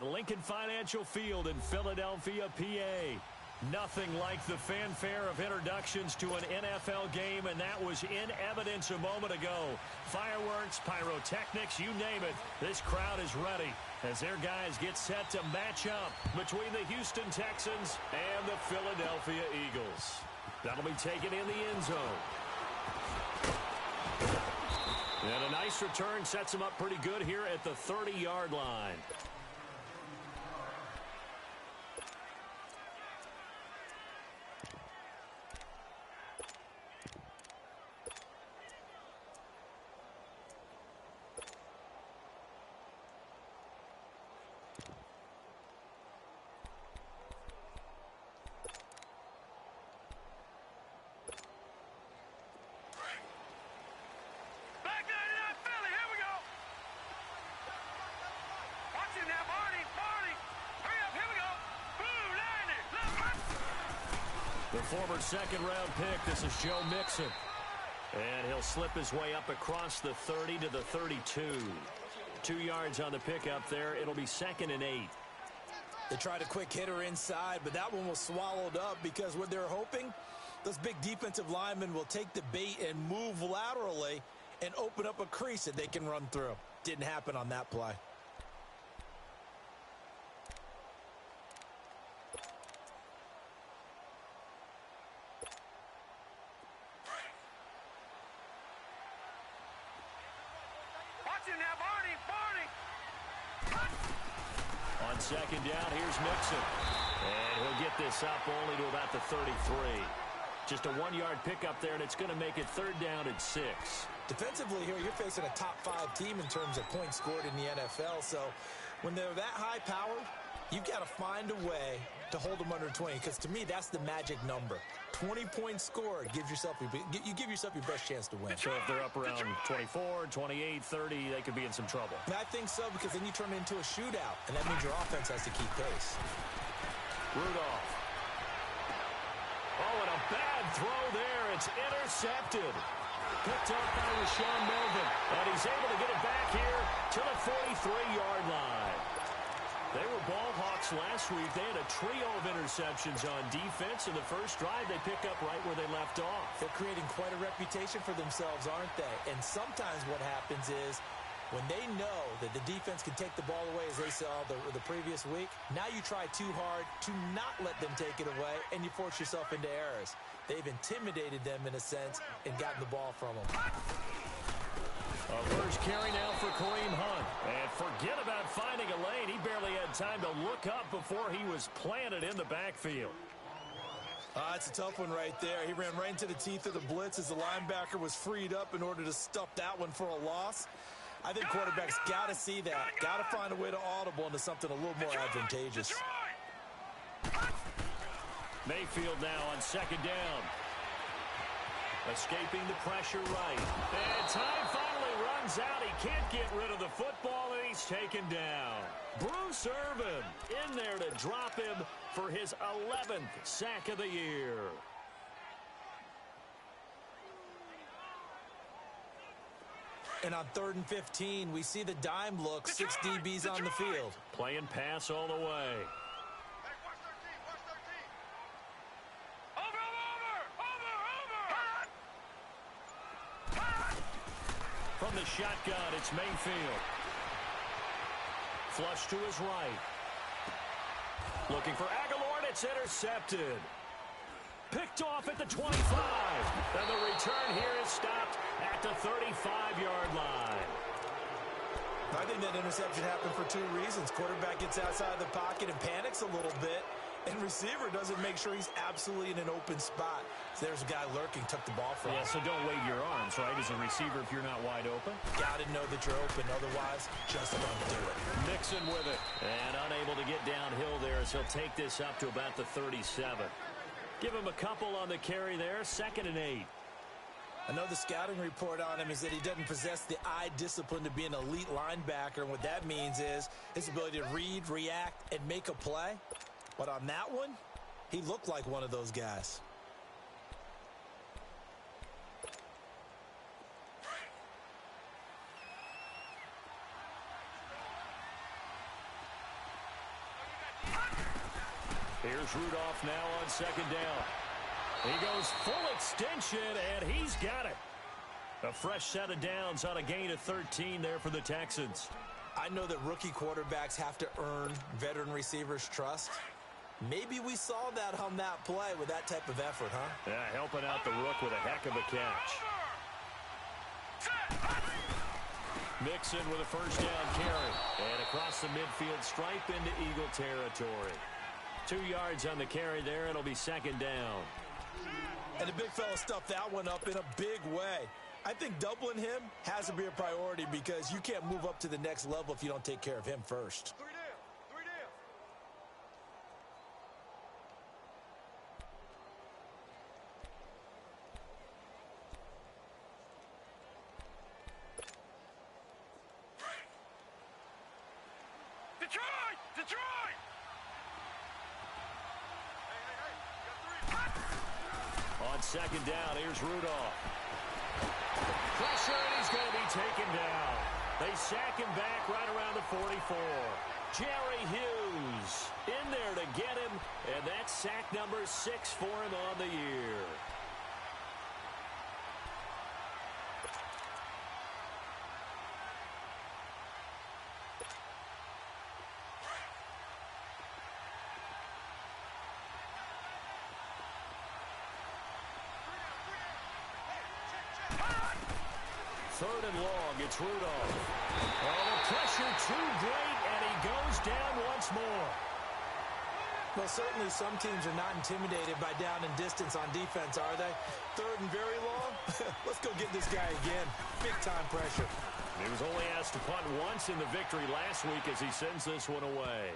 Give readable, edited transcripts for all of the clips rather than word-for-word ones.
Lincoln Financial Field in Philadelphia, PA. Nothing like the fanfare of introductions to an NFL game, and that was in evidence a moment ago. Fireworks, pyrotechnics, you name it. This crowd is ready as their guys get set to match up between the Houston Texans and the Philadelphia Eagles. That'll be taken in the end zone. And a nice return sets him up pretty good here at the 30-yard line. The former second-round pick, this is Joe Mixon. And he'll slip his way up across the 30 to the 32. 2 yards on the pickup there. It'll be 2nd and 8. They tried a quick hitter inside, but that one was swallowed up because what they're hoping, those big defensive linemen will take the bait and move laterally and open up a crease that they can run through. Didn't happen on that play. On second down, here's Mixon. And he'll get this up only to about the 33. Just a 1-yard pickup there, and it's going to make it 3rd down and 6. Defensively here, you're facing a top-5 team in terms of points scored in the NFL. So when they're that high-powered, you've got to find a way to hold them under 20. Because to me, that's the magic number. 20 points scored gives yourself you give yourself your best chance to win. So if they're up around 24, 28, 30, they could be in some trouble. And I think so, because then you turn it into a shootout, and that means your offense has to keep pace. Rudolph. Oh, and a bad throw there. It's intercepted. Picked up by Rashawn Melvin. And he's able to get it back here to the 43-yard line. They were ball hawks last week. They had a trio of interceptions on defense. In the first drive, they pick up right where they left off. They're creating quite a reputation for themselves, aren't they? And sometimes what happens is when they know that the defense can take the ball away, as they saw the previous week, now you try too hard to not let them take it away, and you force yourself into errors. They've intimidated them in a sense and gotten the ball from them. A first carry now for Kareem Hunt. And forget about finding a lane. He barely had time to look up before he was planted in the backfield. It's a tough one right there. He ran right into the teeth of the blitz as the linebacker was freed up in order to stuff that one for a loss. I think quarterbacks got to see that. Got to find a way to audible into something a little more advantageous. Mayfield now on second down. Escaping the pressure right. And time finally runs out. He can't get rid of the football, and he's taken down. Bruce Irvin in there to drop him for his 11th sack of the year. And on 3rd and 15, we see the dime look, 6 DBs on the field. Playing pass all the way. From the shotgun, it's Mayfield. Flush to his right. Looking for Aguilar, and it's intercepted. Picked off at the 25. And the return here is stopped at the 35-yard line. I think that interception happened for 2 reasons. Quarterback gets outside the pocket and panics a little bit. And receiver doesn't make sure he's absolutely in an open spot. So there's a guy lurking, took the ball from him. Yeah, so don't wave your arms, right, as a receiver if you're not wide open. Got to know that you're open. Otherwise, just don't do it. Mixon with it. And unable to get downhill there as he'll take this up to about the 37. Give him a couple on the carry there. 2nd and 8. I know the scouting report on him is that he doesn't possess the eye discipline to be an elite linebacker. And what that means is his ability to read, react, and make a play. But on that one, he looked like one of those guys. Here's Rudolph now on second down. He goes full extension, and he's got it. A fresh set of downs on a gain of 13 there for the Texans. I know that rookie quarterbacks have to earn veteran receivers' trust. Maybe we saw that on that play with that type of effort, huh? Yeah, helping out the rook with a heck of a catch. Mixon with a first down carry. And across the midfield stripe into Eagle territory. 2 yards on the carry there. It'll be second down. And the big fella stuffed that one up in a big way. I think doubling him has to be a priority because you can't move up to the next level if you don't take care of him first. Detroit! On second down, here's Rudolph. Pressure, and he's going to be taken down. They sack him back right around the 44. Jerry Hughes in there to get him, and that's sack number 6 for him on the year. Third and long, it's Rudolph. Oh, the pressure too great, and he goes down once more. Well, certainly some teams are not intimidated by down and distance on defense, are they? Third and very long? Let's go get this guy again. Big-time pressure. He was only asked to punt once in the victory last week as he sends this one away.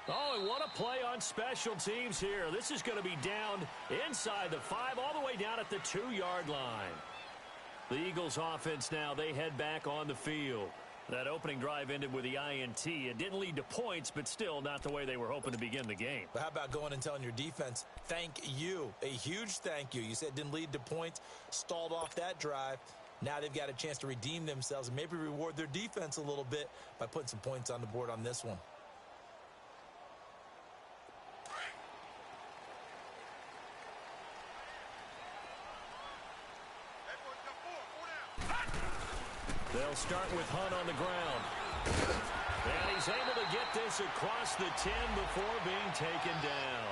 Oh, and what a play on special teams here. This is going to be down inside the 5, all the way down at the 2-yard line. The Eagles offense now, they head back on the field. That opening drive ended with the INT. It didn't lead to points, but still not the way they were hoping to begin the game. But how about going and telling your defense, thank you, a huge thank you. You said it didn't lead to points, stalled off that drive. Now they've got a chance to redeem themselves and maybe reward their defense a little bit by putting some points on the board on this one. They'll start with Hunt on the ground. And he's able to get this across the 10 before being taken down.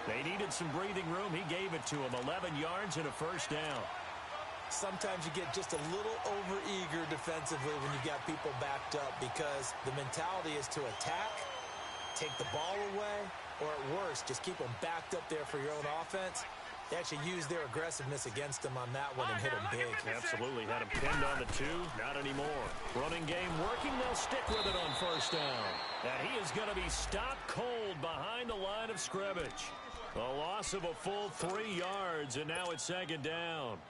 They needed some breathing room. He gave it to him. 11 yards and a first down. Sometimes you get just a little over-eager defensively when you've got people backed up because the mentality is to attack, take the ball away, or at worst, just keep them backed up there for your own offense. They actually used their aggressiveness against him on that one and hit him big. Absolutely. Had him pinned on the 2. Not anymore. Running game working. They'll stick with it on first down. And he is going to be stopped cold behind the line of scrimmage. A loss of a full 3 yards, and now it's second down.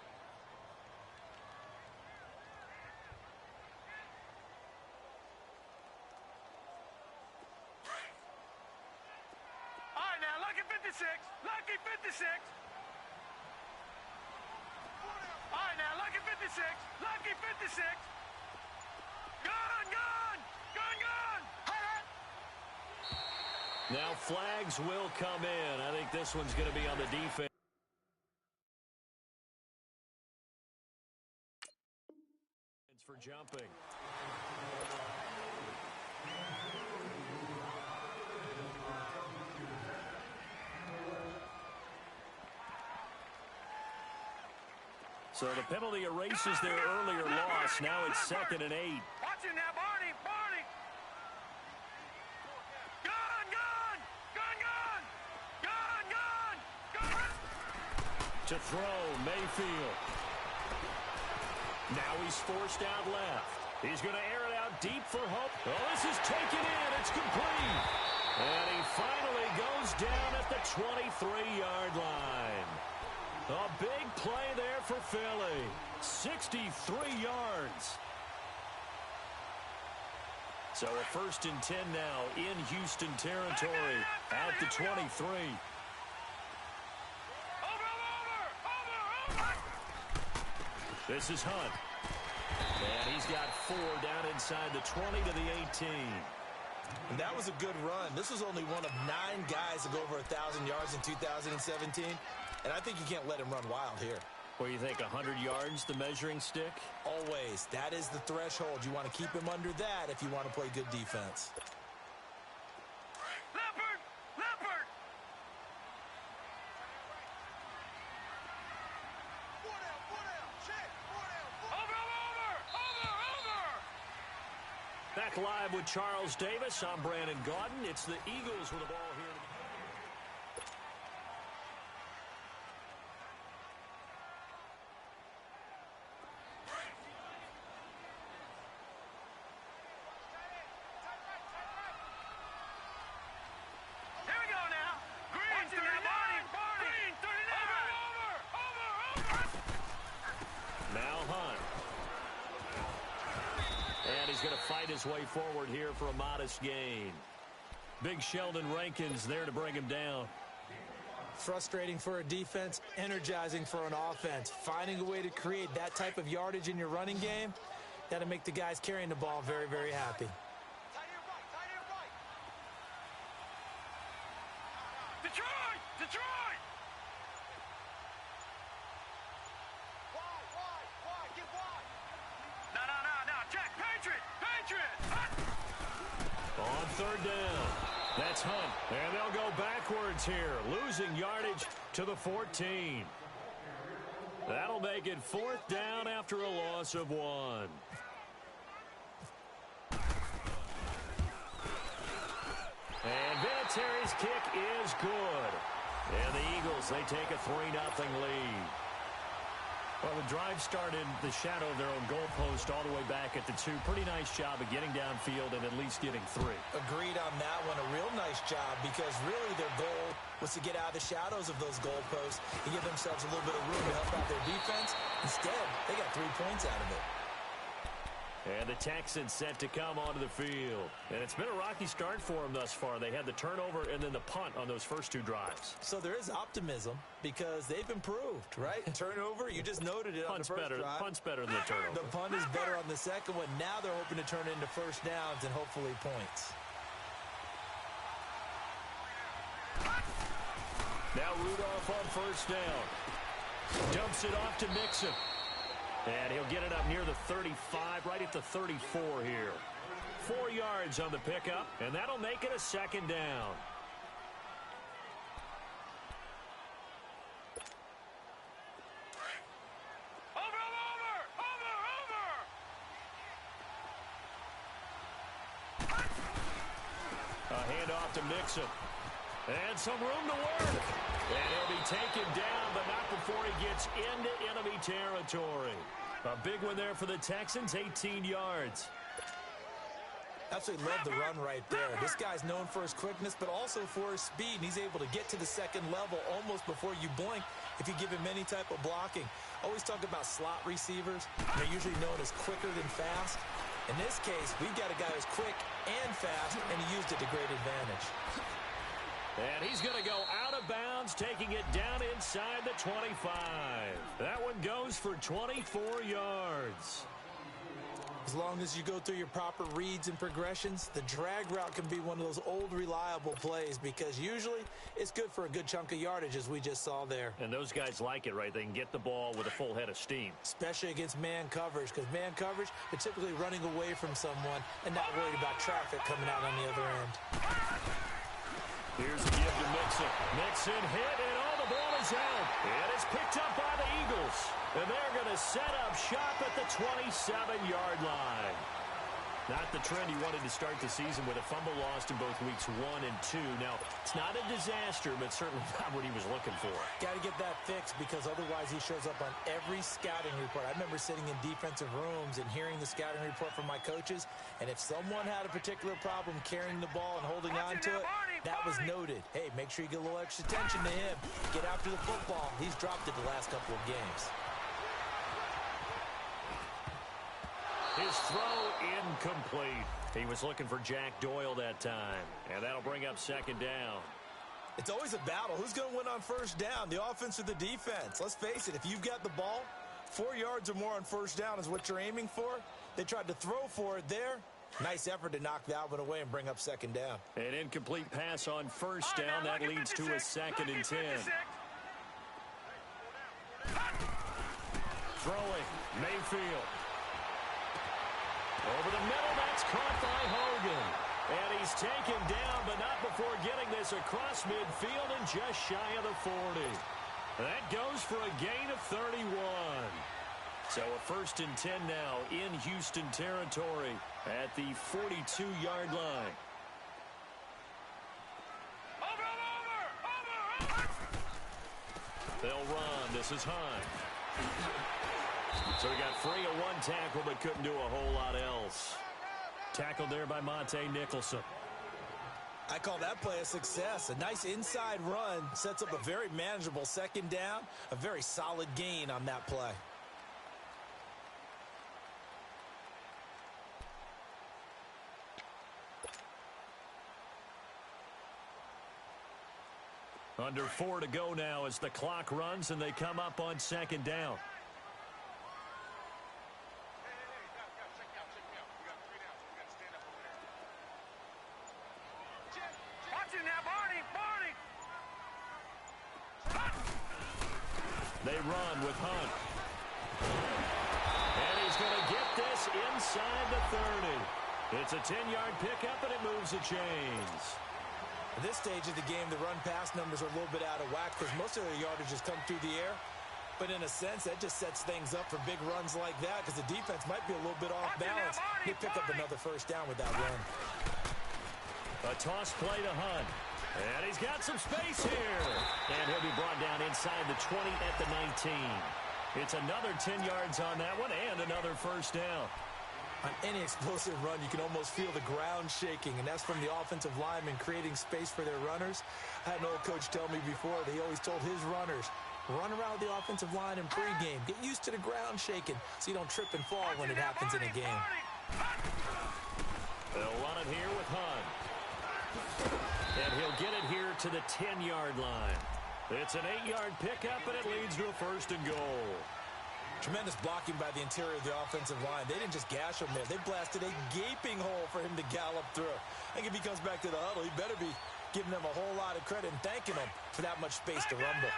All right, now, lucky 56. Lucky 56. All right, now, lucky 56. Lucky 56. Gone, gone. Gone, gone. Now flags will come in. I think this one's going to be on the defense. For jumping. So the penalty erases their earlier loss. Now it's 2nd and 8. Watch it now, Barney. Barney. Gone, gone. Gone, gone. Gone, gone. Gone. To throw, Mayfield. Now he's forced out left. He's going to air it out deep for Hope. Oh, this is taken in. It's complete. And he finally goes down at the 23-yard line. A big play there for Philly. 63 yards. So a 1st and 10 now in Houston territory at the 23. Over. This is Hunt. And he's got 4 down inside the 20 to the 18. And that was a good run. This was only one of 9 guys to go over 1,000 yards in 2017. And I think you can't let him run wild here. What do you think, 100 yards, the measuring stick? Always. That is the threshold. You want to keep him under that if you want to play good defense. Leopard! Leopard! Over! Back live with Charles Davis. I'm Brandon Gaudin. It's the Eagles with the ball here. Here we go now. Green 39. Green 39. Over. Now Hunt. And he's going to fight his way forward here for a modest gain. Big Sheldon Rankins there to bring him down. Frustrating for a defense, energizing for an offense. Finding a way to create that type of yardage in your running game, that'll make the guys carrying the ball very, very happy. Detroit! Detroit! Get wide! No. Jack, Patriot! On third down. That's Hunt. And they'll go backwards here, losing yardage to the 14. That'll make it 4th down after a loss of 1. And Vinatieri's kick is good. And the Eagles, they take a 3-0 lead. Well, the drive started in the shadow of their own goalpost all the way back at the 2. Pretty nice job of getting downfield and at least getting 3. Agreed on that one. A real nice job because really their goal was to get out of the shadows of those goalposts and give themselves a little bit of room to help out their defense. Instead, they got 3 points out of it. And the Texans set to come onto the field. And it's been a rocky start for them thus far. They had the turnover and then the punt on those first 2 drives. So there is optimism because they've improved, right? Turnover, you just noted it on the first drive. Punt's better than the turnover. The punt is better on the second one. Now they're hoping to turn it into first downs and hopefully points. Now Rudolph on first down. Dumps it off to Mixon. And he'll get it up near the 35, right at the 34 here. 4 yards on the pickup, and that'll make it a 2nd down. A handoff to Mixon. And some room to work. And he'll be taken down, but not before he gets into enemy territory. A big one there for the Texans, 18 yards. Absolutely love the run right there. This guy's known for his quickness, but also for his speed. And he's able to get to the 2nd level almost before you blink if you give him any type of blocking. Always talk about slot receivers. They're usually known as quicker than fast. In this case, we've got a guy who's quick and fast, and he used it to great advantage. And he's going to go out of bounds, taking it down inside the 25. That one goes for 24 yards. As long as you go through your proper reads and progressions, the drag route can be one of those old reliable plays because usually it's good for a good chunk of yardage, as we just saw there. And those guys like it, right? They can get the ball with a full head of steam. Especially against man coverage, because man coverage, they're typically running away from someone and not worried about traffic coming out on the other end. Here's a give to Mixon. Mixon hit, and all the ball is out. And it's picked up by the Eagles. And they're going to set up shop at the 27-yard line. Not the trend he wanted to start the season with a fumble lost in both weeks 1 and 2. Now, it's not a disaster, but certainly not what he was looking for. Got to get that fixed because otherwise he shows up on every scouting report. I remember sitting in defensive rooms and hearing the scouting report from my coaches, and if someone had a particular problem carrying the ball and holding on to it, that was noted. Hey, make sure you get a little extra attention to him. Get after the football. He's dropped it the last couple of games. His throw incomplete. He was looking for Jack Doyle that time. And that'll bring up 2nd down. It's always a battle. Who's going to win on first down, the offense or the defense? Let's face it, if you've got the ball, 4 yards or more on first down is what you're aiming for. They tried to throw for it there. Nice effort to knock that one away and bring up second down. An incomplete pass on first down. That leads to a 2nd and 10. Throwing, Mayfield. Over the middle, that's caught by Hogan. And he's taken down, but not before getting this across midfield and just shy of the 40. That goes for a gain of 31. So a 1st and 10 now in Houston territory at the 42-yard line. Over. They'll run. This is Hunt. So he got free of one tackle but couldn't do a whole lot else. Tackled there by Monte Nicholson. I call that play a success. A nice inside run sets up a very manageable second down. A very solid gain on that play. Under 4 to go now as the clock runs and they come up on 2nd down. They run with Hunt. And he's going to get this inside the 30. It's a 10-yard pickup, and it moves the chains. At this stage of the game, the run-pass numbers are a little bit out of whack because most of their yardages come through the air. But in a sense, that just sets things up for big runs like that because the defense might be a little bit off balance. They pick up another first down with that run. A toss play to Hunt. And he's got some space here. And he'll be brought down inside the 20 at the 19. It's another 10 yards on that one and another first down. On any explosive run, you can almost feel the ground shaking, and that's from the offensive linemen creating space for their runners. I had an old coach tell me before that he always told his runners, run around the offensive line in pregame. Get used to the ground shaking so you don't trip and fall when it happens in a game. They'll run it here with Hunt. And he'll get it here to the 10-yard line. It's an 8-yard pickup, and it leads to a 1st and goal. Tremendous blocking by the interior of the offensive line. They didn't just gash him there. They blasted a gaping hole for him to gallop through. I think if he comes back to the huddle, he better be giving them a whole lot of credit and thanking them for that much space to rumble.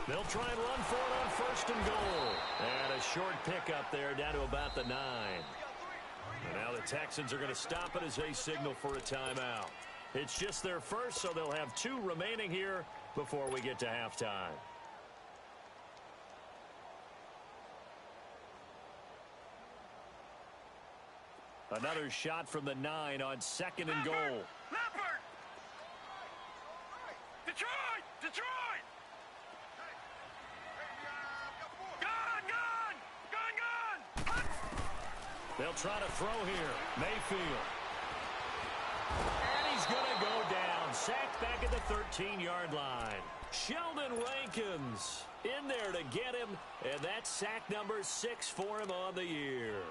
They'll try and run for it on 1st and goal. And a short pickup there down to about the 9. And now the Texans are going to stop it as they signal for a timeout. It's just their first, so they'll have 2 remaining here before we get to halftime. Another shot from the 9 on 2nd and goal. Leopard! Detroit! Gun! They'll try to throw here. Mayfield. And he's going to go down. Sacked back at the 13-yard line. Sheldon Rankins in there to get him. And that's sack number 6 for him on the year.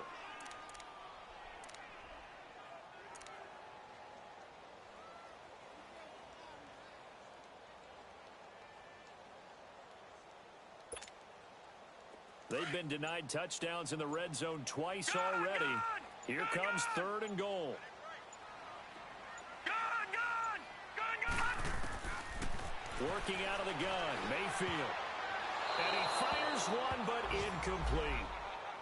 They've been denied touchdowns in the red zone twice already. Here comes 3rd and goal. Working out of the gun, Mayfield. And he fires one, but incomplete.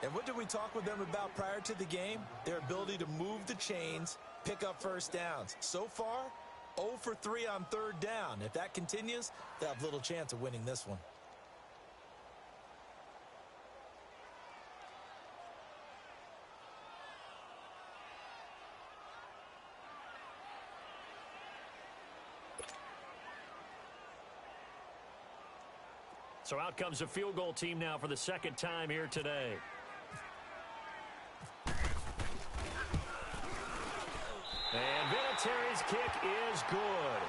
And what did we talk with them about prior to the game? Their ability to move the chains, pick up first downs. So far, 0 for 3 on 3rd down. If that continues, they'll have little chance of winning this one. So out comes a field goal team now for the 2nd time here today. And Vinatieri's kick is good.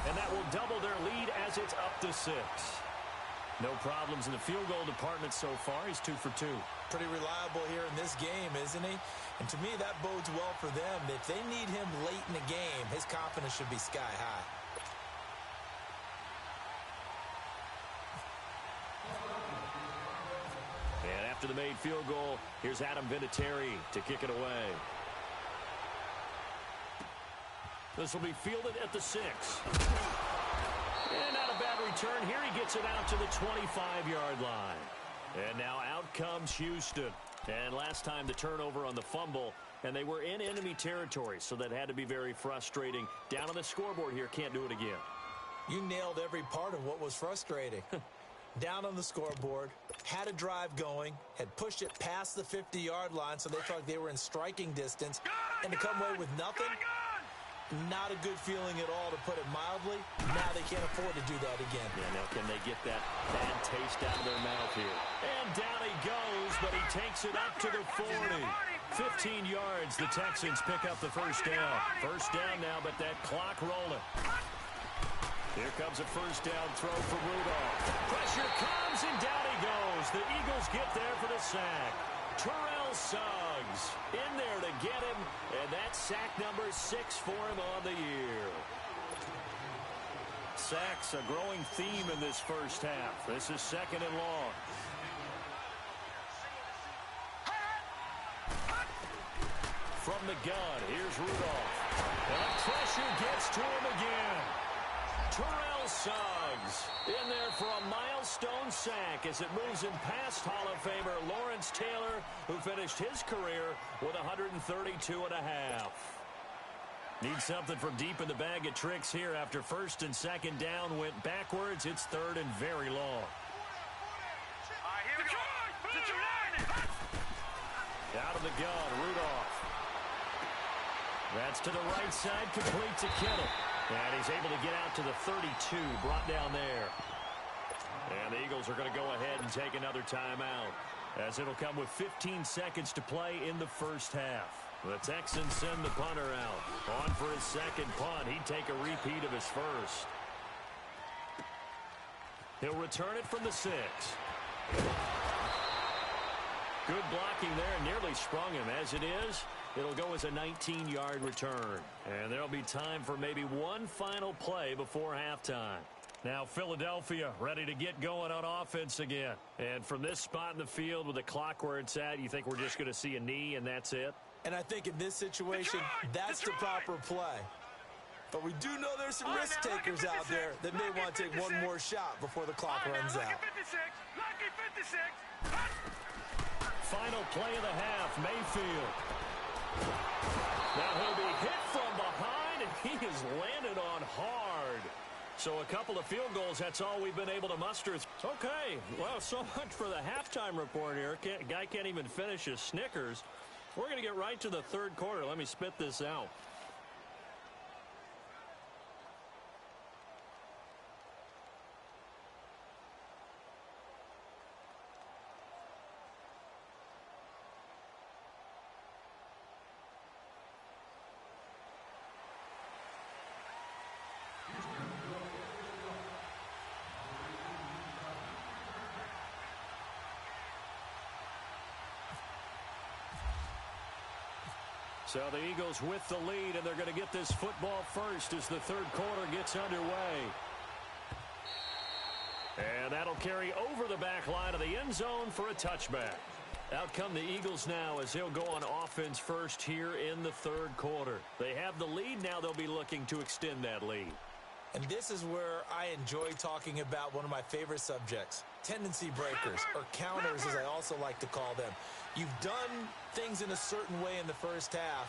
And that will double their lead as it's up to 6. No problems in the field goal department so far. He's 2 for 2. Pretty reliable here in this game, isn't he? And to me, that bodes well for them. If they need him late in the game, his confidence should be sky high. And after the made field goal, here's Adam Vinatieri to kick it away. This will be fielded at the 6. And not a bad return. Here he gets it out to the 25-yard line. And now out comes Houston. And last time the turnover on the fumble, and they were in enemy territory, so that had to be very frustrating. Down on the scoreboard here, can't do it again. You nailed every part of what was frustrating. Down on the scoreboard, had a drive going, had pushed it past the 50-yard line, so they felt they were in striking distance, and to come away with nothing, not a good feeling at all, to put it mildly. Now they can't afford to do that again. Yeah, now can they get that bad taste out of their mouth here? And down he goes, but he takes it up to the 40. 15 yards, the Texans pick up the first down. First down now, but that clock rolling. Here comes a first down throw for Rudolph. Pressure comes, and down he goes. The Eagles get there for the sack. Terrell Suggs in there to get him, and that's sack number 6 for him on the year. Sacks, a growing theme in this first half. This is second and long. From the gun, here's Rudolph. And pressure gets to him again. Terrell Suggs in there for a milestone sack as it moves him past Hall of Famer Lawrence Taylor, who finished his career with 132.5. Need something from deep in the bag of tricks here after first and second down went backwards. It's third and very long. Here we go. Out of the gun, Rudolph. That's to the right side, complete to Kittle. And he's able to get out to the 32, brought down there. And the Eagles are going to go ahead and take another timeout, as it'll come with 15 seconds to play in the first half. The Texans send the punter out. On for his second punt. He'd take a repeat of his first. He'll return it from the 6. Good blocking there, nearly sprung him. As it is, it'll go as a 19-yard return. And there'll be time for maybe one final play before halftime. Now Philadelphia ready to get going on offense again. And from this spot in the field with the clock where it's at, you think we're just going to see a knee and that's it? And I think in this situation, that's the proper play. But we do know there's some risk takers out there that may want to take one more shot before the clock runs out. Lucky 56. Final play of the half, Mayfield. Now he'll be hit from behind, and he is landed on hard. So a couple of field goals, that's all we've been able to muster. Okay, well, so much for the halftime report here. Guy can't even finish his Snickers. We're going to get right to the third quarter. Let me spit this out. So the Eagles with the lead, and they're going to get this football first as the third quarter gets underway. And that'll carry over the back line of the end zone for a touchback. Out come the Eagles now as they'll go on offense first here in the third quarter. They have the lead. Now they'll be looking to extend that lead. And this is where I enjoy talking about one of my favorite subjects, tendency breakers, or counters as I also like to call them. You've done things in a certain way in the first half,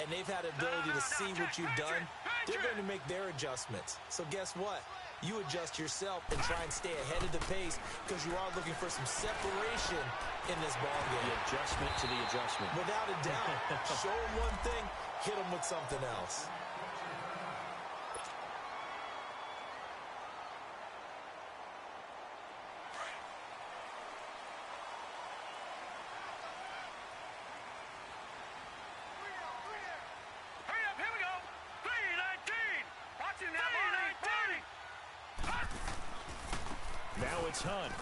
and they've had ability to see what you've done. They're going to make their adjustments. So guess what? You adjust yourself and try and stay ahead of the pace because you are looking for some separation in this ball game. The adjustment to the adjustment. Without a doubt. Show them one thing, hit them with something else. it's Hunt.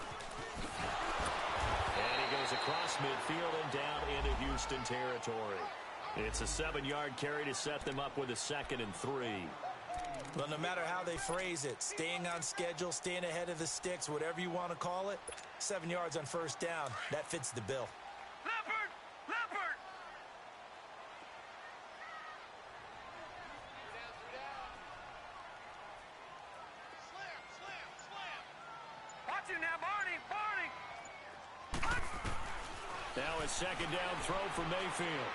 And he goes across midfield and down into Houston territory. It's a 7-yard carry to set them up with a 2nd and 3. Well, no matter how they phrase it, staying on schedule, staying ahead of the sticks, whatever you want to call it, 7 yards on first down, that fits the bill. Leopard! Leopard! Watch him now, Barney! Barney! Now a 2nd down throw for Mayfield.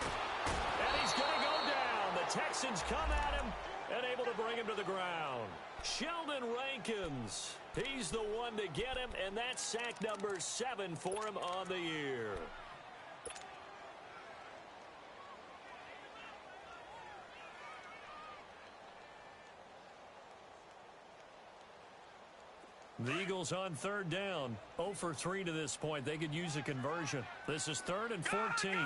And he's going to go down. The Texans come at him and able to bring him to the ground. Sheldon Rankins, he's the one to get him, and that's sack number 7 for him on the year. The Eagles on 3rd down. 0 for 3 to this point. They could use a conversion. This is 3rd and 14. Gone!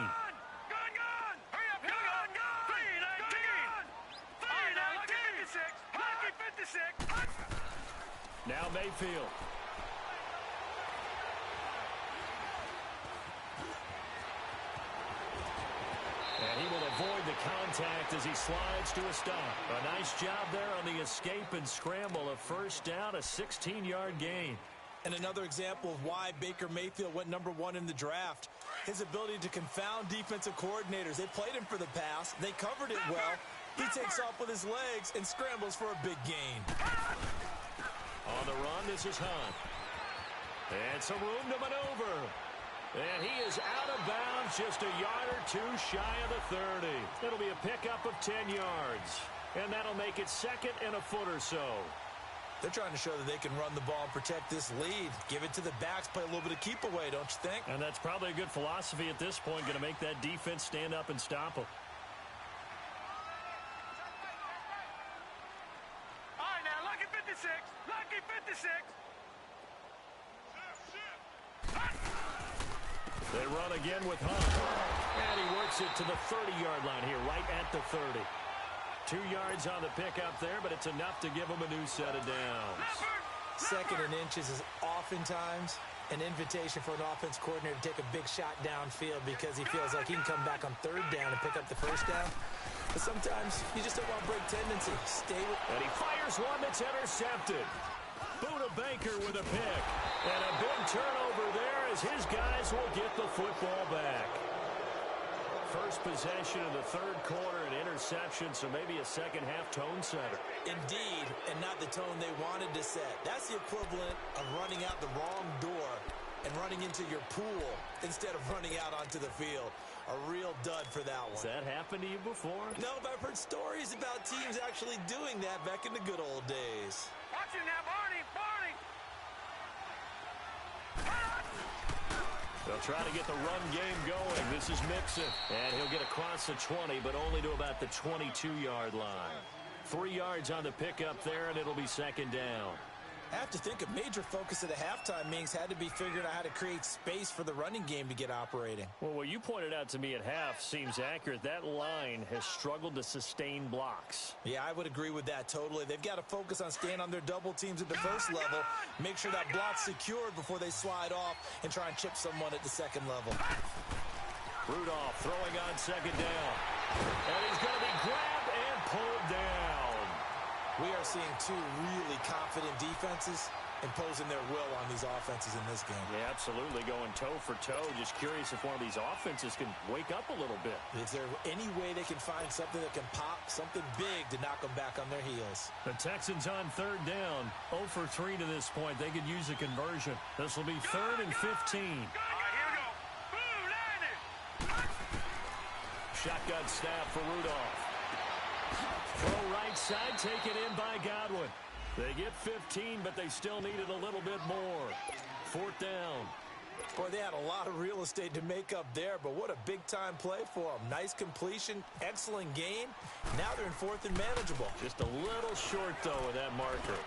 Hurry up! Gone! 3-19! Lucky 56! Now Mayfield. And he will avoid the contact as he slides to a stop. A nice job there on the escape and scramble. A 1st down, a 16-yard gain. And another example of why Baker Mayfield went number 1 in the draft. His ability to confound defensive coordinators. They played him for the pass. They covered it well. He takes off with his legs and scrambles for a big gain. On the run, this is Hunt. And some room to maneuver. And he is out of bounds, just a yard or 2 shy of the 30. It'll be a pickup of 10 yards. And that'll make it 2nd and a foot or so. They're trying to show that they can run the ball and protect this lead. Give it to the backs, play a little bit of keep away, don't you think? And that's probably a good philosophy at this point, going to make that defense stand up and stop them. All right, now, lucky 56! Lucky 56! They run again with Hunt. And he works it to the 30-yard line here, right at the 30. 2 yards on the pickup there, but it's enough to give him a new set of downs. 2nd and inches is oftentimes an invitation for an offense coordinator to take a big shot downfield because he feels like he can come back on 3rd down and pick up the 1st down. But sometimes you just don't want to break tendency. Stay with... And he fires one that's intercepted. Buda Baker with a pick. And a big turnover there as his guys will get the football back. First possession of the 3rd quarter, an interception, so maybe a second-half tone setter. Indeed, and not the tone they wanted to set. That's the equivalent of running out the wrong door and running into your pool instead of running out onto the field. A real dud for that one. Has that happened to you before? No, but I've heard stories about teams actually doing that back in the good old days. Watch him now, Barney! Barney! They'll try to get the run game going. This is Mixon. And he'll get across the 20, but only to about the 22-yard line. 3 yards on the pickup there, and it'll be 2nd down. I have to think a major focus of the halftime meetings had to be figuring out how to create space for the running game to get operating. Well, what you pointed out to me at half seems accurate. That line has struggled to sustain blocks. Yeah, I would agree with that totally. They've got to focus on staying on their double teams at the 1st level, make sure that block's secured before they slide off and try and chip someone at the 2nd level. Rudolph throwing on 2nd down. And he's going to be grabbed and pulled down. We are seeing 2 really confident defenses imposing their will on these offenses in this game. Yeah, absolutely, going toe for toe. Just curious if one of these offenses can wake up a little bit. Is there any way they can find something that can pop, something big to knock them back on their heels? The Texans on 3rd down. 0 for 3 to this point. They could use a conversion. This will be 3rd and 15. All right, here we go. Boom, landed! Shotgun snap for Rudolph. Throw right side, taken in by Godwin. They get 15, but they still needed a little bit more. 4th down. Boy, they had a lot of real estate to make up there, but what a big-time play for them. Nice completion, excellent gain. Now they're in 4th and manageable. Just a little short, though, of that marker.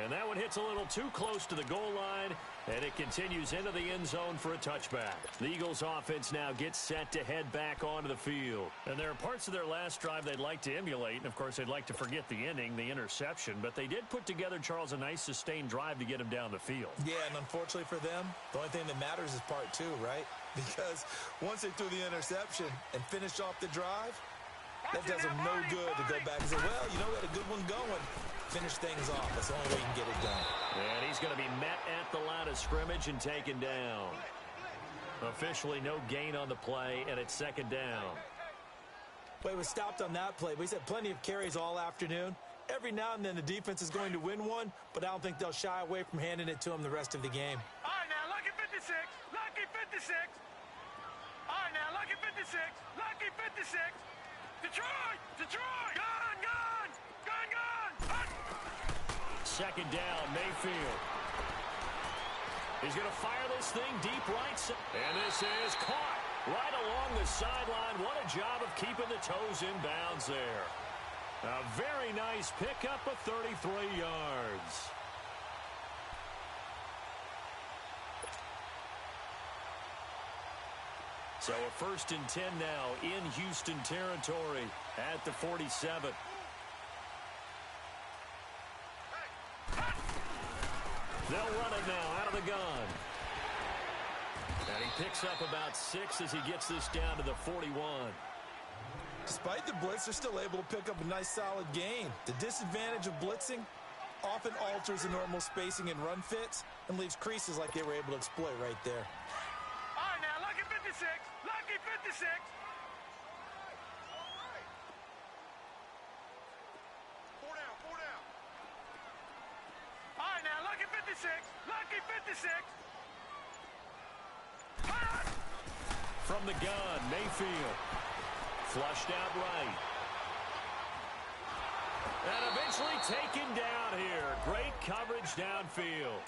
And that one hits a little too close to the goal line, and it continues into the end zone for a touchback. The Eagles offense now gets set to head back onto the field. And there are parts of their last drive they'd like to emulate, and of course they'd like to forget the ending, the interception, but they did put together, Charles, a nice sustained drive to get him down the field. Yeah, and unfortunately for them, the only thing that matters is part two, right? Because once they threw the interception and finished off the drive, that does them no good to go back and say, well, you know, we had a good one going. Finish things off. That's the only way you can get it done. And he's going to be met at the line of scrimmage and taken down. Officially no gain on the play, and it's second down. Well, he was stopped on that play, but he's had plenty of carries all afternoon. Every now and then the defense is going to win one, but I don't think they'll shy away from handing it to him the rest of the game. All right, now, lucky 56. Lucky 56. All right, now, lucky 56. Lucky 56. Detroit! Detroit! Gun! Gun! Gun! Gun! Second down, Mayfield. He's going to fire this thing deep right. And this is caught right along the sideline. What a job of keeping the toes in bounds there. A very nice pickup of 33 yards. So a 1st and 10 now in Houston territory at the 47. They'll run it now out of the gun. And he picks up about 6 as he gets this down to the 41. Despite the blitz, they're still able to pick up a nice solid gain. The disadvantage of blitzing often alters the normal spacing and run fits and leaves creases like they were able to exploit right there. All right, now, lucky 56. Lucky 56. Four down, four down. All right, now, lucky 56. Lucky 56. From the gun, Mayfield. Flushed out right. And eventually taken down here. Great coverage downfield.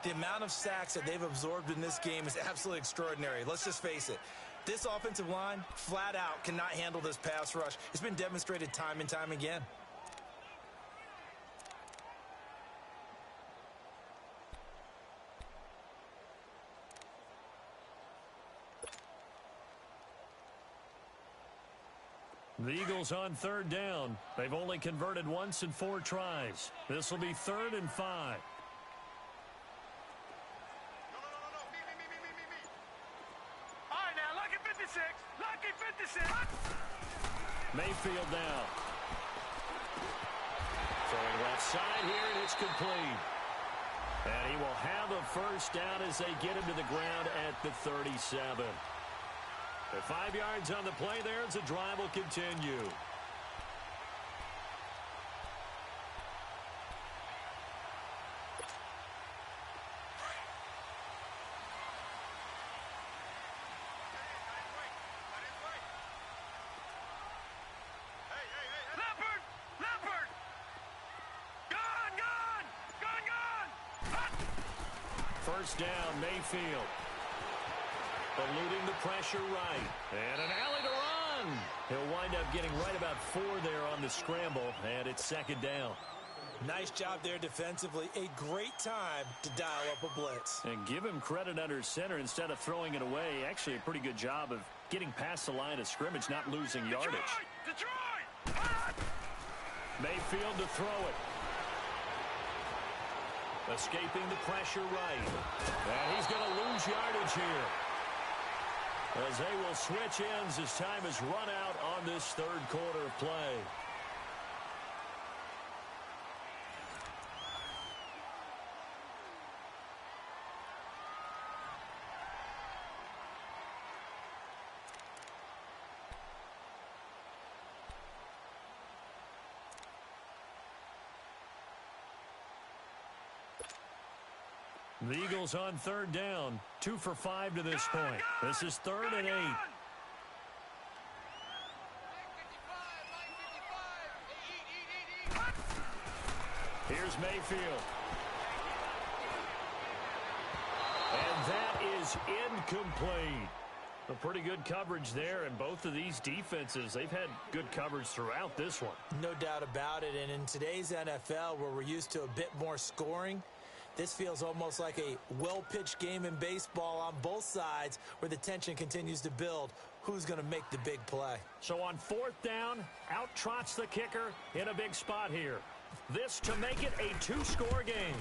The amount of sacks that they've absorbed in this game is absolutely extraordinary. Let's just face it. This offensive line, flat out, cannot handle this pass rush. It's been demonstrated time and time again. The Eagles on 3rd down. They've only converted once in 4 tries. This will be 3rd and 5. All right, now, lucky 56. Lucky 56. Mayfield now. Throwing left side here, and it's complete. And he will have a 1st down as they get him to the ground at the 37. At 5 yards on the play there as the drive will continue. Leopard! Leopard! Gun! Gun! Gun! Gun! 1st down, Mayfield. Eluding the pressure right. And an alley to run. He'll wind up getting right about 4 there on the scramble, and it's 2nd down. Nice job there defensively. A great time to dial up a blitz. And give him credit under center instead of throwing it away. Actually, a pretty good job of getting past the line of scrimmage, not losing yardage. Detroit! Mayfield to throw it. Escaping the pressure right. And he's going to lose yardage here, as they will switch ends as time is run out on this 3rd quarter of play. The Eagles on 3rd down. 2 for 5 to this point. This is 3rd and 8. Here's Mayfield. And that is incomplete. A pretty good coverage there, and both of these defenses, they've had good coverage throughout this one. No doubt about it, and in today's NFL, where we're used to a bit more scoring, this feels almost like a well-pitched game in baseball on both sides where the tension continues to build. Who's going to make the big play? So on fourth down, out trots the kicker in a big spot here. This to make it a two-score game.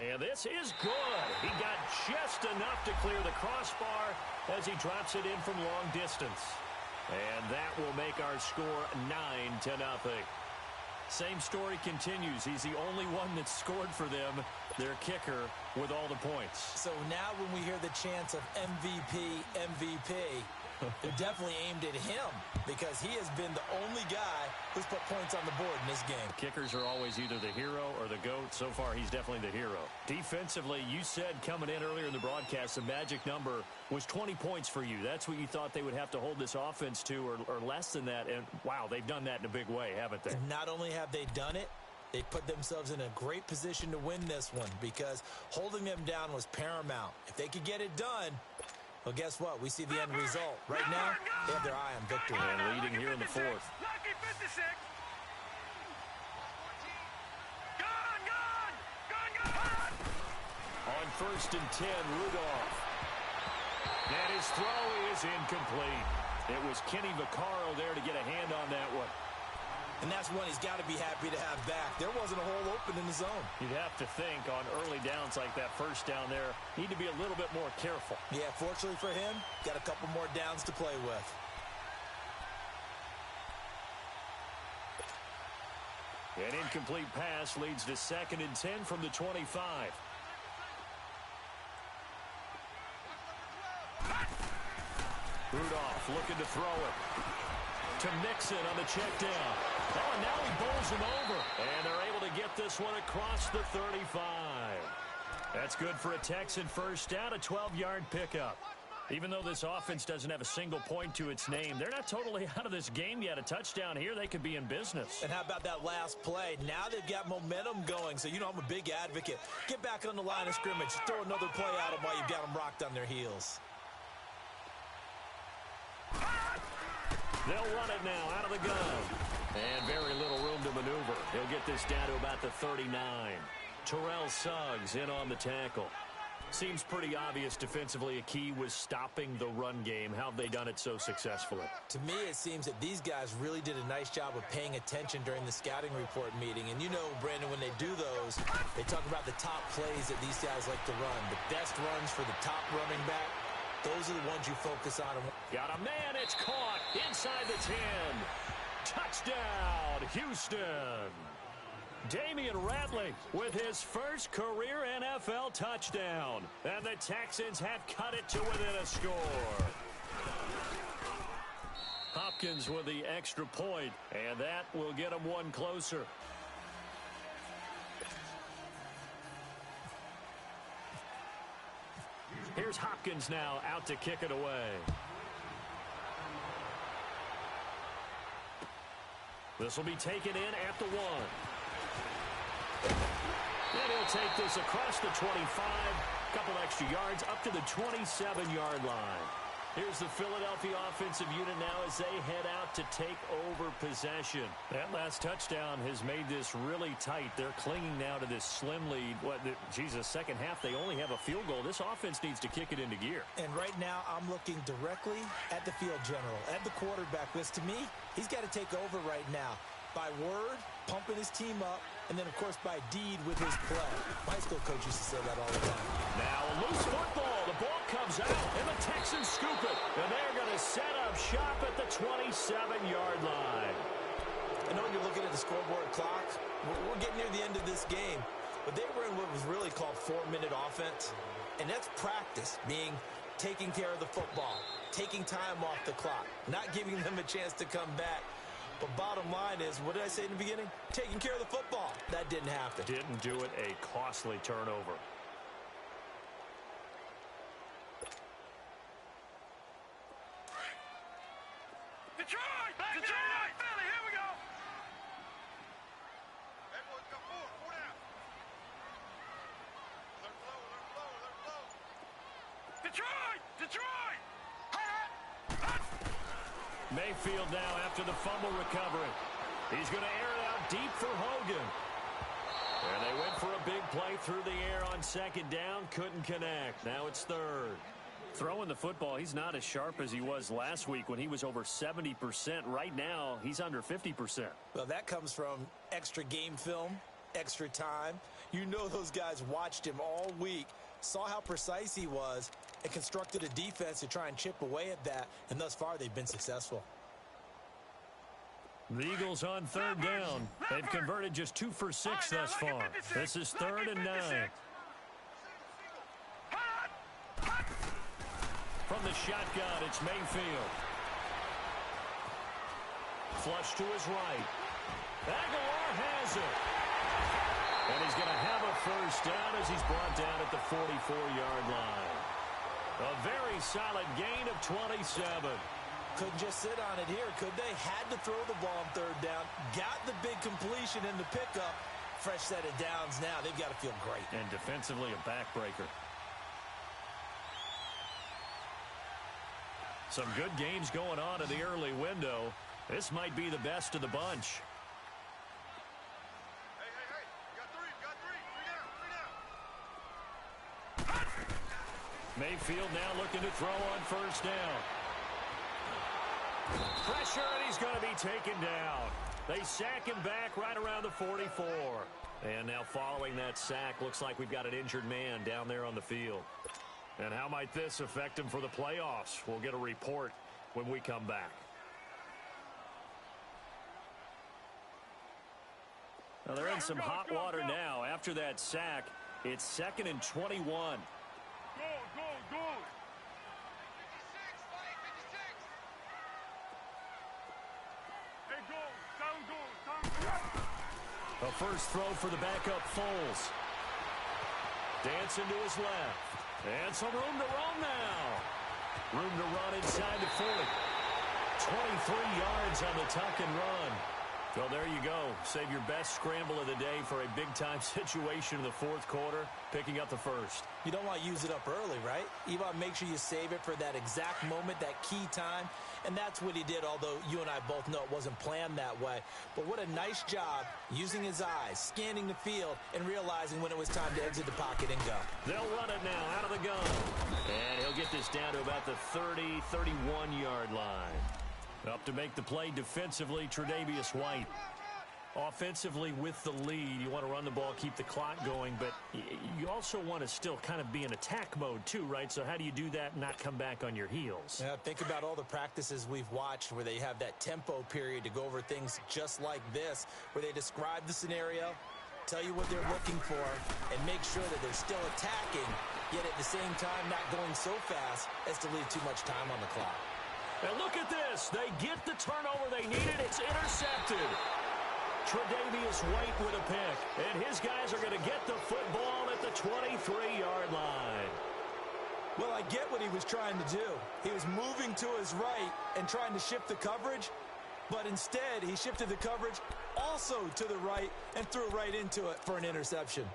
And this is good. He got just enough to clear the crossbar as he drops it in from long distance. And that will make our score 9-0. Same story continues. He's the only one that scored for them, their kicker, with all the points. So now when we hear the chants of MVP, MVP, they're definitely aimed at him because he has been the only guy who's put points on the board in this game. Kickers are always either the hero or the GOAT. So far, he's definitely the hero. Defensively, you said coming in earlier in the broadcast, the magic number was 20 points for you. That's what you thought they would have to hold this offense to or less than that. And, wow, they've done that in a big way, haven't they? And not only have they done it, they put themselves in a great position to win this one because holding them down was paramount. If they could get it done, well, guess what? We see the end result. Right now, they have their eye on victory. And leading here in the fourth. Lucky 56. Gone. On first and 10, Rudolph. And his throw is incomplete. It was Kenny Vaccaro there to get a hand on that one. And that's one he's got to be happy to have back. There wasn't a hole open in the zone. You'd have to think on early downs like that first down there, need to be a little bit more careful. Yeah, fortunately for him, got a couple more downs to play with. An incomplete pass leads to 2nd and 10 from the 25. Rudolph looking to throw it. To Mixon on the check down. Oh, and now he bowls him over. And they're able to get this one across the 35. That's good for a Texan first down, a 12-yard pickup. Even though this offense doesn't have a single point to its name, they're not totally out of this game yet. A touchdown here, they could be in business. And how about that last play? Now they've got momentum going, so you know I'm a big advocate. Get back on the line of scrimmage. Throw another play at them while you've got them rocked on their heels. They'll run it now out of the gun. And very little room to maneuver. He'll get this down to about the 39. Terrell Suggs in on the tackle. Seems pretty obvious defensively a key was stopping the run game. How have they done it so successfully? To me, it seems that these guys really did a nice job of paying attention during the scouting report meeting. And you know, Brandon, when they do those, they talk about the top plays that these guys like to run. The best runs for the top running back. Those are the ones you focus on. Got a man, it's caught inside the 10. Touchdown, Houston. Damian Ratley with his first career NFL touchdown. And the Texans have cut it to within a score. Hopkins with the extra point, and that will get them one closer. Here's Hopkins now out to kick it away. This will be taken in at the 1. And he'll take this across the 25. Couple extra yards up to the 27-yard line. Here's the Philadelphia offensive unit now as they head out to take over possession. That last touchdown has made this really tight. They're clinging now to this slim lead. Second half, they only have a field goal. This offense needs to kick it into gear. And right now, I'm looking directly at the field general, at the quarterback. Because to me, he's got to take over right now. By word, pumping his team up, and then, of course, by deed with his play. My school coach used to say that all the time. Now a loose football. The ball comes out, and the Texans scoop it. And they're going to set up shop at the 27-yard line. I know when you're looking at the scoreboard clock, we're getting near the end of this game. But they were in what was really called 4-minute offense. And that's practice, meaning taking care of the football, taking time off the clock, not giving them a chance to come back. But bottom line is, what did I say in the beginning? Taking care of the football. That didn't happen. Didn't do it. A costly turnover. Detroit! Detroit! Philly, here we go! Everyone's got four down. They're low. Detroit! Detroit! Mayfield now after the fumble recovery. He's going to air it out deep for Hogan. And they went for a big play through the air on second down. Couldn't connect. Now it's third. Throwing the football, he's not as sharp as he was last week when he was over 70%. Right now, he's under 50%. Well, that comes from extra game film, extra time. You know those guys watched him all week, saw how precise he was, and constructed a defense to try and chip away at that. And thus far, they've been successful. The Eagles on third down. They've converted just 2 for 6 thus far. This is 3rd and 9. From the shotgun, it's Mayfield. Flush to his right. Aguilar has it. And he's going to have a first down as he's brought down at the 44-yard line. A very solid gain of 27. Couldn't just sit on it here, could they? Had to throw the ball on third down. Got the big completion in the pickup. Fresh set of downs now. They've got to feel great. And defensively, a backbreaker. Some good games going on in the early window. This might be the best of the bunch. Hey. Got three. Three down. Mayfield now looking to throw on first down. Pressure, and he's going to be taken down. They sack him back right around the 44. And now following that sack, looks like we've got an injured man down there on the field. And how might this affect him for the playoffs? We'll get a report when we come back. Now they're in some hot water now. After that sack, it's 2nd and 21. Go. Hey, go. A first throw for the backup Foles. Dancing to his left. And some room to run now. Room to run inside the 40. 23 yards on the tuck and run. Well, there you go. Save your best scramble of the day for a big-time situation in the fourth quarter, picking up the first. You don't want to use it up early, right? You want to make sure you save it for that exact moment, that key time. And that's what he did, although you and I both know it wasn't planned that way. But what a nice job using his eyes, scanning the field, and realizing when it was time to exit the pocket and go. They'll run it now out of the gun. And he'll get this down to about the 30, 31-yard line. Up to make the play defensively, Tre'Davious White. Offensively with the lead, you want to run the ball, keep the clock going, but you also want to still kind of be in attack mode too, right? So how do you do that and not come back on your heels? Yeah, think about all the practices we've watched where they have that tempo period to go over things just like this, where they describe the scenario, tell you what they're looking for, and make sure that they're still attacking, yet at the same time not going so fast as to leave too much time on the clock. And look at this. They get the turnover they needed. It's intercepted. Tre'Davious White with a pick. And his guys are going to get the football at the 23-yard line. Well, I get what he was trying to do. He was moving to his right and trying to shift the coverage, but instead he shifted the coverage also to the right and threw right into it for an interception.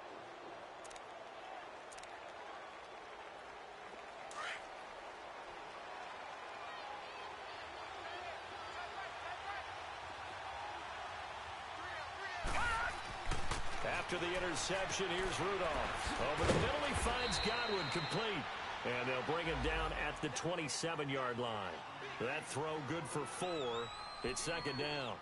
After the interception, here's Rudolph. Over the middle, he finds Godwin complete. And they'll bring him down at the 27-yard line. That throw good for 4. It's 2nd down.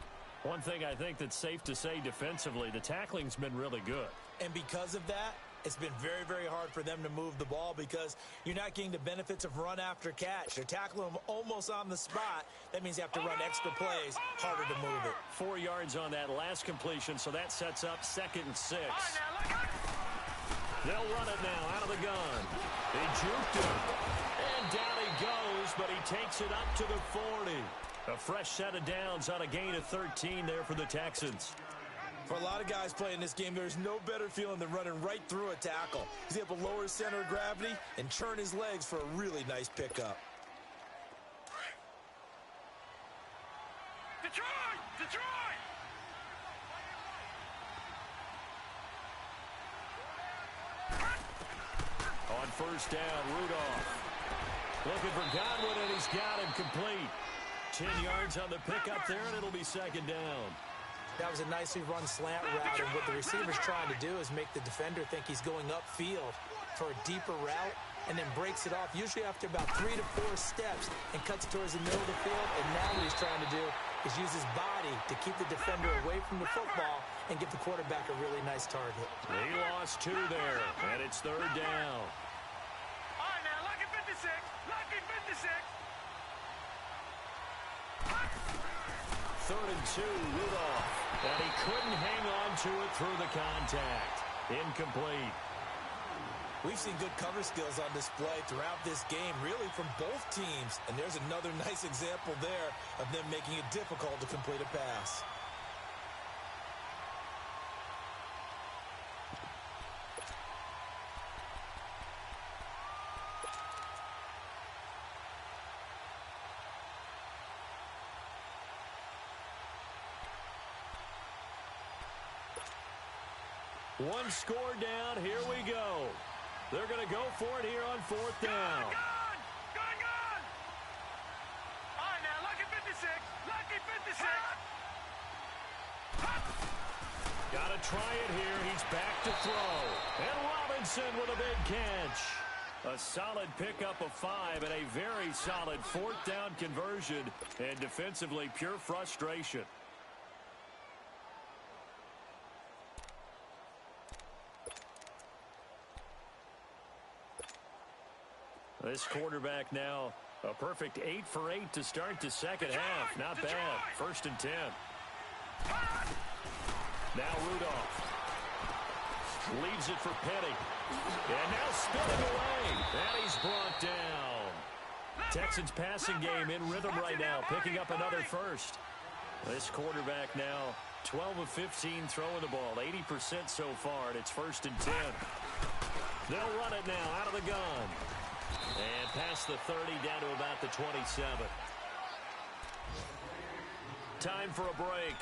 One thing I think that's safe to say defensively, the tackling's been really good. And because of that, it's been very, very hard for them to move the ball because you're not getting the benefits of run after catch. They're tackling them almost on the spot. That means you have to run extra plays, harder to move it. 4 yards on that last completion, so that sets up 2nd and 6. They'll run it now out of the gun. They juked him. And down he goes, but he takes it up to the 40. A fresh set of downs on a gain of 13 there for the Texans. For a lot of guys playing this game, there's no better feeling than running right through a tackle. He's able to lower his center of gravity and turn his legs for a really nice pickup. Detroit! On first down, Rudolph. Looking for Godwin, and he's got him complete. 10 yards on the pickup there, and it'll be second down. That was a nicely run slant route, and what the receiver's trying to do is make the defender think he's going upfield for a deeper route, and then breaks it off, usually after about 3 to 4 steps, and cuts towards the middle of the field. And now what he's trying to do is use his body to keep the defender away from the football and give the quarterback a really nice target. He lost 2 there, and it's third down. All right, now, lucky 56. Lucky 56. Third and 2, Rudolph. And he couldn't hang on to it through the contact. Incomplete. We've seen good cover skills on display throughout this game, really from both teams. And there's another nice example there of them making it difficult to complete a pass. One score down. Here we go. They're going to go for it here on fourth down. Gone! All right, now, lucky 56. Lucky 56. Got to try it here. He's back to throw. And Robinson with a big catch. A solid pickup of 5 and a very solid fourth down conversion. And defensively, pure frustration. This quarterback now a perfect 8 for 8 to start the second half. Not bad. First and 10. Now Rudolph. Leaves it for Petty. And now spinning away. And he's brought down. Texans passing game in rhythm right now. Picking up another first. This quarterback now 12 of 15 throwing the ball. 80% so far. And it's first and 10. They'll run it now out of the gun. And past the 30 down to about the 27. Time for a break.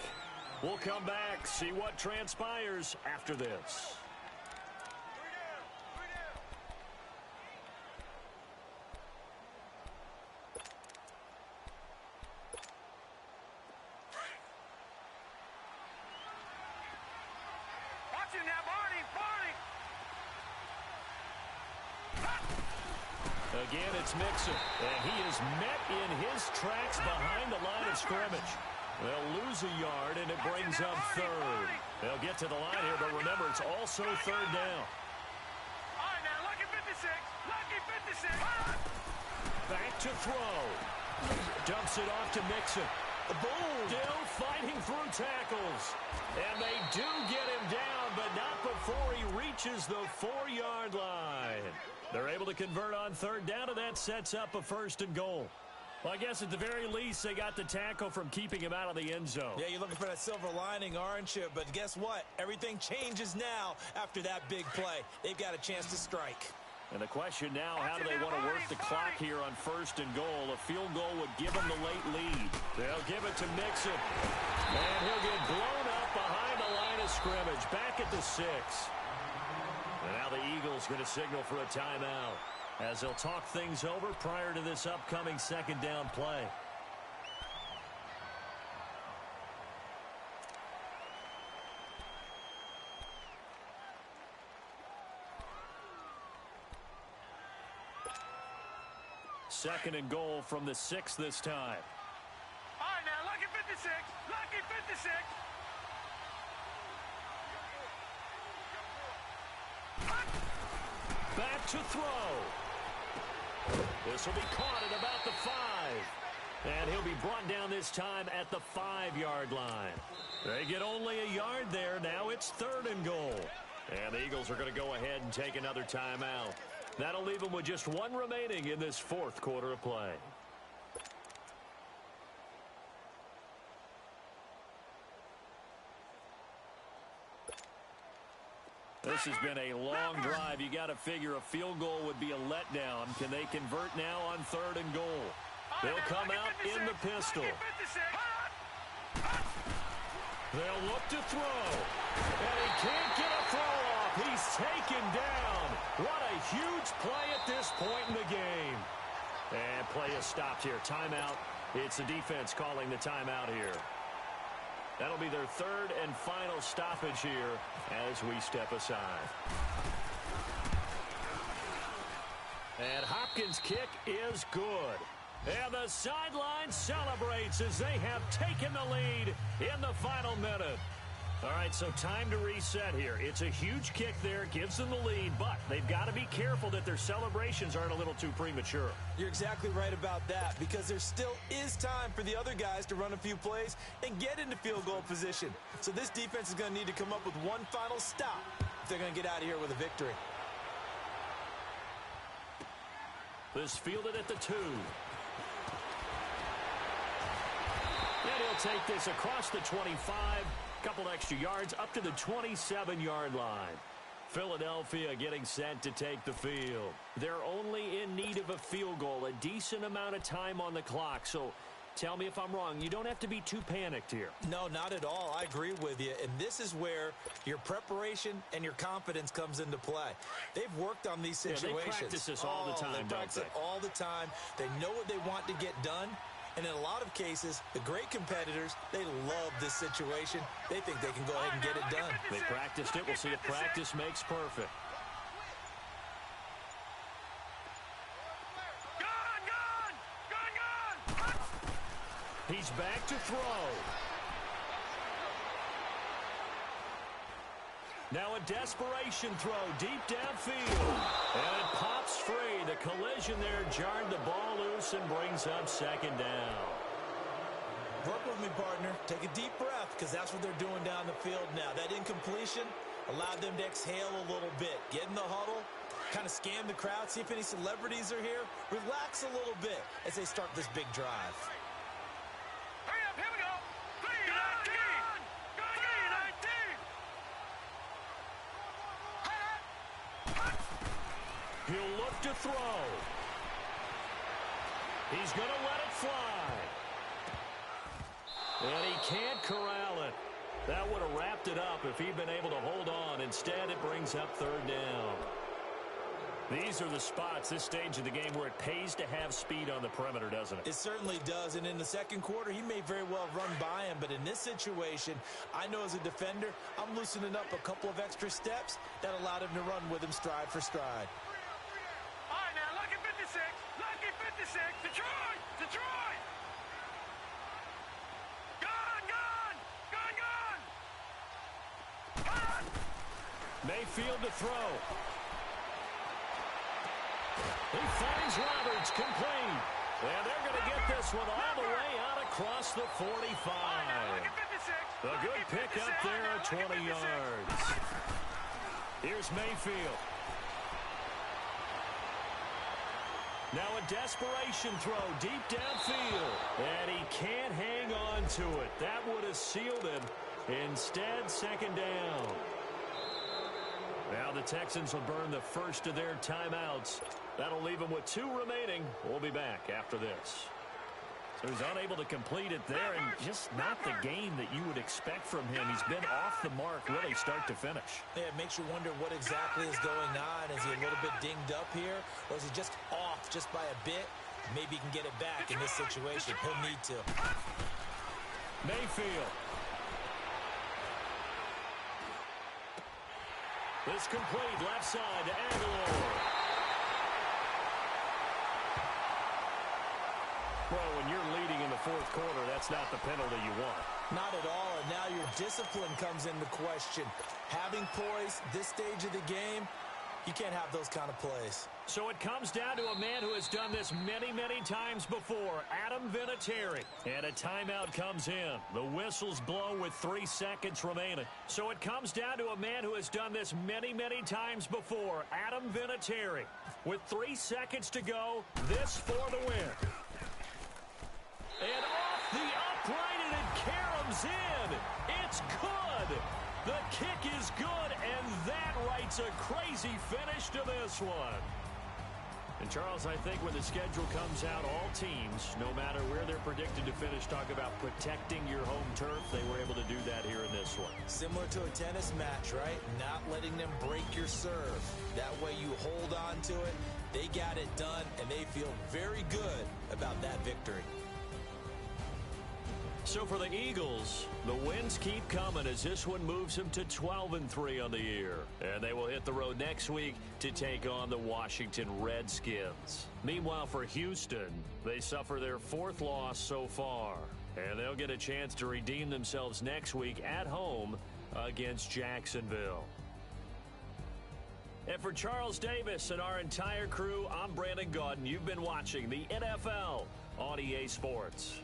We'll come back, see what transpires after this. Watch him now, Barney. Again, it's Mixon, and he is met in his tracks behind the line of scrimmage. They'll lose a yard, and it brings up third. They'll get to the line here, but remember, it's also third down. All right, now, lucky 56. Lucky 56. Back to throw. Dumps it off to Mixon. Boom! Still fighting through tackles. And they do get him down, but not before he reaches the 4-yard line. They're able to convert on third down, and that sets up a first and goal. Well, I guess at the very least, they got the tackle from keeping him out of the end zone. Yeah, you're looking for that silver lining, aren't you? But guess what? Everything changes now after that big play. They've got a chance to strike. And the question now, how do they want to work the clock here on first and goal? A field goal would give them the late lead. They'll give it to Mixon. And he'll get blown up behind the line of scrimmage. Back at the 6. And now the Eagles going to signal for a timeout as they'll talk things over prior to this upcoming second down play. Second and goal from the 6 this time. All right, now, lucky 56. Lucky 56. Back to throw. This will be caught at about the 5. And he'll be brought down this time at the 5-yard line. They get only a yard there. Now it's third and goal. And the Eagles are going to go ahead and take another timeout. That'll leave them with just one remaining in this fourth quarter of play. This has been a long drive. You got to figure a field goal would be a letdown. Can they convert now on third and goal? They'll come out in the pistol. They'll look to throw. And he can't get a throw off. He's taken down. What a huge play at this point in the game. And play is stopped here. Timeout It's the defense calling the timeout here. That'll be their third and final stoppage here as we step aside. And Hopkins' kick is good. And the sideline celebrates as they have taken the lead in the final minute. All right, so time to reset here. It's a huge kick there, gives them the lead, but they've got to be careful that their celebrations aren't a little too premature. You're exactly right about that, because there still is time for the other guys to run a few plays and get into field goal position. So this defense is going to need to come up with one final stop if they're going to get out of here with a victory. This fielded at the 2. And he'll take this across the 25. Couple extra yards up to the 27-yard line. Philadelphia getting set to take the field. They're only in need of a field goal, a decent amount of time on the clock. So tell me if I'm wrong. You don't have to be too panicked here. No, not at all. I agree with you. And this is where your preparation and your confidence comes into play. They've worked on these situations. Yeah, they practice this all the time, they practice it all the time. They know what they want to get done. And in a lot of cases, the great competitors, they love this situation. They think they can go ahead and get it done. They practiced it. We'll see if practice makes perfect. He's back to throw. Now a desperation throw deep downfield. And it pops free. The collision there jarred the ball loose and brings up second down. Work with me, partner. Take a deep breath, because that's what they're doing down the field now. That incompletion allowed them to exhale a little bit. Get in the huddle, kind of scan the crowd, see if any celebrities are here. Relax a little bit as they start this big drive. Hurry up, here we go. 3, 19. He'll look to throw. He's going to let it fly. And he can't corral it. That would have wrapped it up if he'd been able to hold on. Instead, it brings up third down. These are the spots, this stage of the game, where it pays to have speed on the perimeter, doesn't it? It certainly does, and in the second quarter, he may very well run by him, but in this situation, I know as a defender, I'm loosening up a couple of extra steps that allowed him to run with him stride for stride. All right, now, lucky 56. Lucky 56. Detroit! Detroit! Gone! Gone! Gone! Gone! Gone! Mayfield to throw. He finds Roberts, complete. And they're going to get this one all the way out across the 45. A good pick up there at 20 yards. Here's Mayfield. Now a desperation throw deep downfield. And he can't hang on to it. That would have sealed it. Instead, second down. Now the Texans will burn the first of their timeouts. That'll leave him with 2 remaining. We'll be back after this. So he's unable to complete it there, and just not the game that you would expect from him. He's been off the mark really start to finish. Yeah, it makes you wonder what exactly is going on. Is he a little bit dinged up here, or is he just off just by a bit? Maybe he can get it back in this situation. He'll need to. Mayfield. This complete left side to Aguilar. Well, when you're leading in the fourth quarter, that's not the penalty you want. Not at all, and now your discipline comes into question. Having poise this stage of the game, you can't have those kind of plays. So it comes down to a man who has done this many, many times before, Adam Vinatieri. And a timeout comes in. The whistles blow with 3 seconds remaining. So it comes down to a man who has done this many, many times before, Adam Vinatieri. With 3 seconds to go, this for the win. And off the upright, and it caroms in. It's good. The kick is good, and that writes a crazy finish to this one. And, Charles, I think when the schedule comes out, all teams, no matter where they're predicted to finish, talk about protecting your home turf. They were able to do that here in this one. Similar to a tennis match, right? Not letting them break your serve. That way you hold on to it. They got it done, and they feel very good about that victory. So for the Eagles, the wins keep coming as this one moves them to 12-3 on the year. And they will hit the road next week to take on the Washington Redskins. Meanwhile, for Houston, they suffer their 4th loss so far. And they'll get a chance to redeem themselves next week at home against Jacksonville. And for Charles Davis and our entire crew, I'm Brandon Gaudin. You've been watching the NFL on EA Sports.